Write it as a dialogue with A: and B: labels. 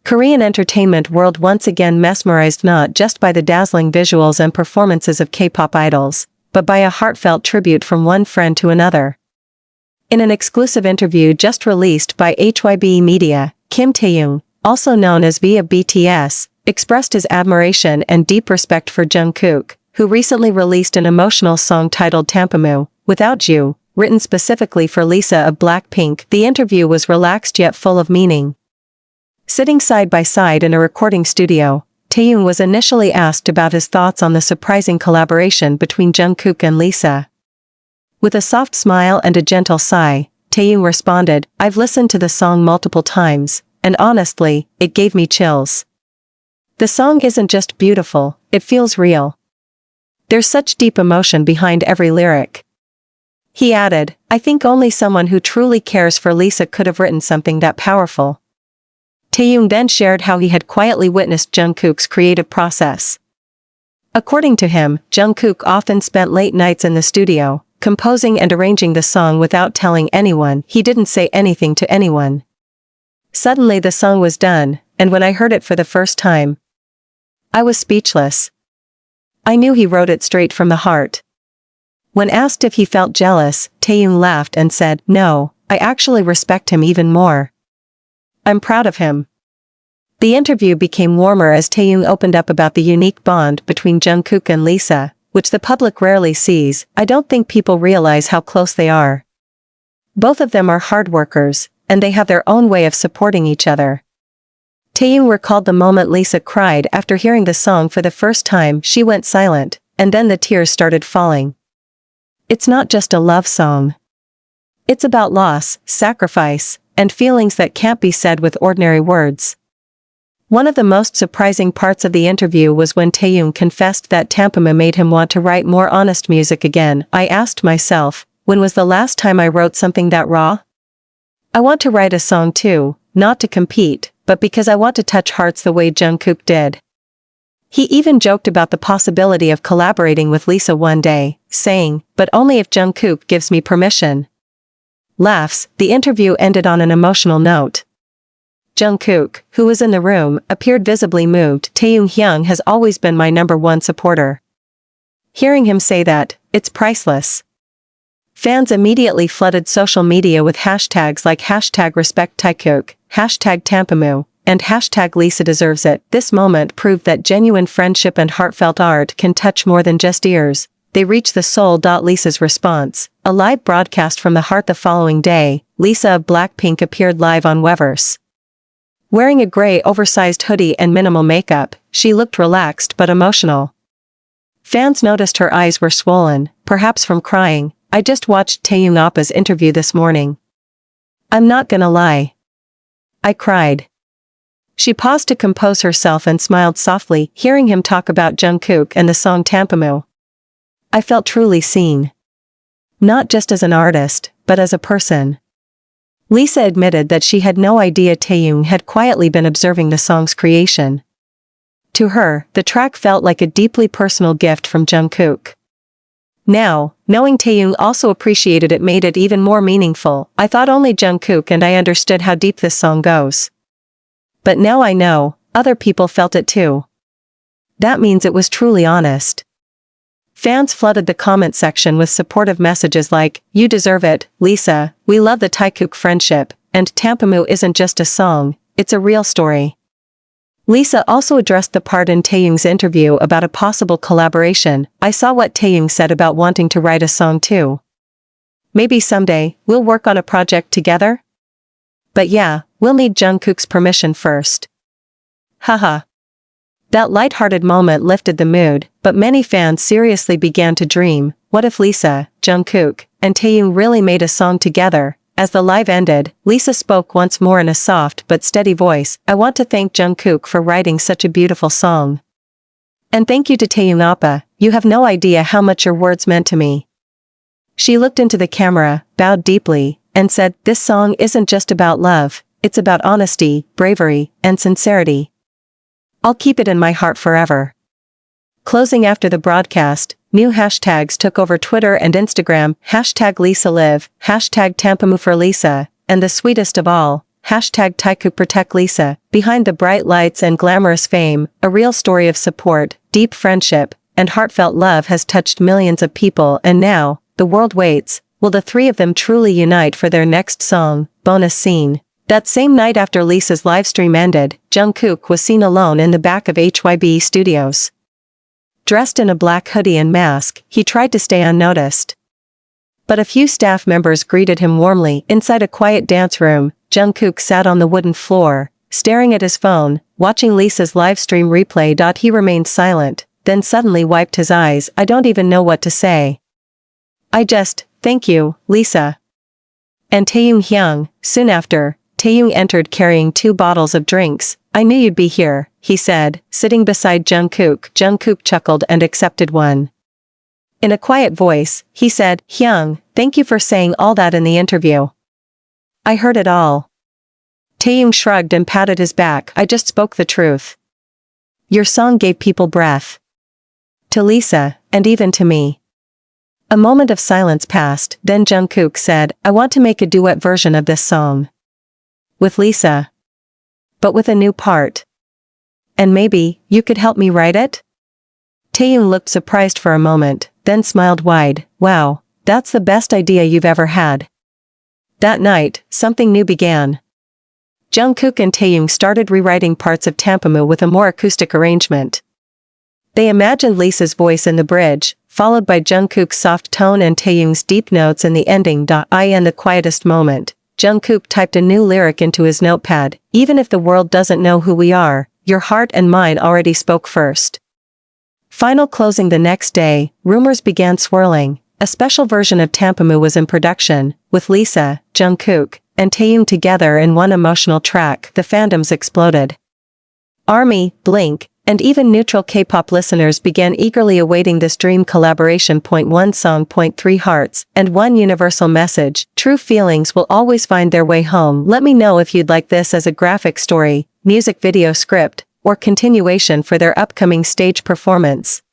A: Korean entertainment world once again mesmerized not just by the dazzling visuals and performances of K-pop idols, but by a heartfelt tribute from one friend to another. In an exclusive interview just released by HYBE Media, Kim Teahyung, also known as V of BTS, expressed his admiration and deep respect for Jungkook, who recently released an emotional song titled Tampamu, Without You, written specifically for Lisa of Blackpink. The interview was relaxed yet full of meaning. Sitting side by side in a recording studio, Teahyung was initially asked about his thoughts on the surprising collaboration between Jungkook and Lisa. With a soft smile and a gentle sigh, Teahyung responded, "I've listened to the song multiple times, and honestly, it gave me chills. The song isn't just beautiful, it feels real. There's such deep emotion behind every lyric." He added, "I think only someone who truly cares for Lisa could have written something that powerful." Teahyung then shared how he had quietly witnessed Jungkook's creative process. According to him, Jungkook often spent late nights in the studio, composing and arranging the song without telling anyone. He didn't say anything to anyone. "Suddenly the song was done, and when I heard it for the first time, I was speechless. I knew he wrote it straight from the heart." When asked if he felt jealous, Teahyung laughed and said, "No, I actually respect him even more. I'm proud of him." The interview became warmer as Teahyung opened up about the unique bond between Jungkook and Lisa, which the public rarely sees. "I don't think people realize how close they are. Both of them are hard workers, and they have their own way of supporting each other." Teahyung recalled the moment Lisa cried after hearing the song for the first time. "She went silent, and then the tears started falling. It's not just a love song. It's about loss, sacrifice, and feelings that can't be said with ordinary words." One of the most surprising parts of the interview was when Teahyung confessed that Tampamu made him want to write more honest music again. "I asked myself, when was the last time I wrote something that raw? I want to write a song too, not to compete, but because I want to touch hearts the way Jungkook did." He even joked about the possibility of collaborating with Lisa one day, saying, "But only if Jungkook gives me permission." Laughs. The interview ended on an emotional note. Jungkook, who was in the room, appeared visibly moved. "Teahyung has always been my #1 supporter. Hearing him say that, it's priceless." Fans immediately flooded social media with hashtags like #RespectTeahyung, #Tampamu, and #LisaDeservesIt. This moment proved that genuine friendship and heartfelt art can touch more than just ears. They reach the soul. Lisa's response, a live broadcast from the heart. The following day, Lisa of Blackpink appeared live on Weverse. Wearing a gray oversized hoodie and minimal makeup, she looked relaxed but emotional. Fans noticed her eyes were swollen, perhaps from crying. "I just watched Teahyung Oppa's interview this morning. I'm not gonna lie. I cried." She paused to compose herself and smiled softly, hearing him talk about Jungkook and the song Tampamu. "I felt truly seen. Not just as an artist, but as a person." Lisa admitted that she had no idea Teahyung had quietly been observing the song's creation. To her, the track felt like a deeply personal gift from Jungkook. Now, knowing Teahyung also appreciated it made it even more meaningful. "I thought only Jungkook and I understood how deep this song goes. But now I know, other people felt it too. That means it was truly honest." Fans flooded the comment section with supportive messages like, "You deserve it, Lisa, we love the Taehyung friendship, and Tampamu isn't just a song, it's a real story." Lisa also addressed the part in Taehyung's interview about a possible collaboration. "I saw what Taehyung said about wanting to write a song too. Maybe someday, we'll work on a project together? But yeah, we'll need Jungkook's permission first." Haha. That lighthearted moment lifted the mood, but many fans seriously began to dream, what if Lisa, Jungkook, and Teahyung really made a song together? As the live ended, Lisa spoke once more in a soft but steady voice, "I want to thank Jungkook for writing such a beautiful song. And thank you to Teahyung Oppa, you have no idea how much your words meant to me." She looked into the camera, bowed deeply, and said, "This song isn't just about love, it's about honesty, bravery, and sincerity. I'll keep it in my heart forever." Closing after the broadcast, new hashtags took over Twitter and Instagram, #LisaLive, #Tampamu for Lisa, and the sweetest of all, Hashtag Jungkook protect Lisa. Behind the bright lights and glamorous fame, a real story of support, deep friendship, and heartfelt love has touched millions of people, and now, the world waits. Will the three of them truly unite for their next song? Bonus scene. That same night after Lisa's livestream ended, Jungkook was seen alone in the back of HYB Studios. Dressed in a black hoodie and mask, he tried to stay unnoticed. But a few staff members greeted him warmly. Inside a quiet dance room, Jungkook sat on the wooden floor, staring at his phone, watching Lisa's livestream replay. He remained silent, then suddenly wiped his eyes. I don't even know what to say. Thank you, Lisa. And Teahyung. Soon after, Teahyung entered carrying 2 bottles of drinks. I knew you'd be here, he said, sitting beside Jungkook. Jungkook chuckled and accepted one. In a quiet voice, he said, Hyung, thank you for saying all that in the interview. I heard it all. Teahyung shrugged and patted his back. I just spoke the truth. Your song gave people breath. To Lisa, and even to me. A moment of silence passed, then Jungkook said, I want to make a duet version of this song. With Lisa. But with a new part. And maybe, you could help me write it? Teahyung looked surprised for a moment, then smiled wide. Wow, that's the best idea you've ever had. That night, something new began. Jungkook and Teahyung started rewriting parts of Tampamu with a more acoustic arrangement. They imagined Lisa's voice in the bridge, followed by Jungkook's soft tone and Taehyung's deep notes in the ending. In the quietest moment, Jungkook typed a new lyric into his notepad. Even if the world doesn't know who we are, your heart and mine already spoke first. Final closing. The next day, rumors began swirling. A special version of Tampamu was in production, with Lisa, Jungkook, and Teahyung together in one emotional track. The fandoms exploded. ARMY, Blink, and even neutral K-pop listeners began eagerly awaiting this dream collaboration. 1 song. 3 hearts, and one universal message. True feelings will always find their way home. Let me know if you'd like this as a graphic story, music video script, or continuation for their upcoming stage performance.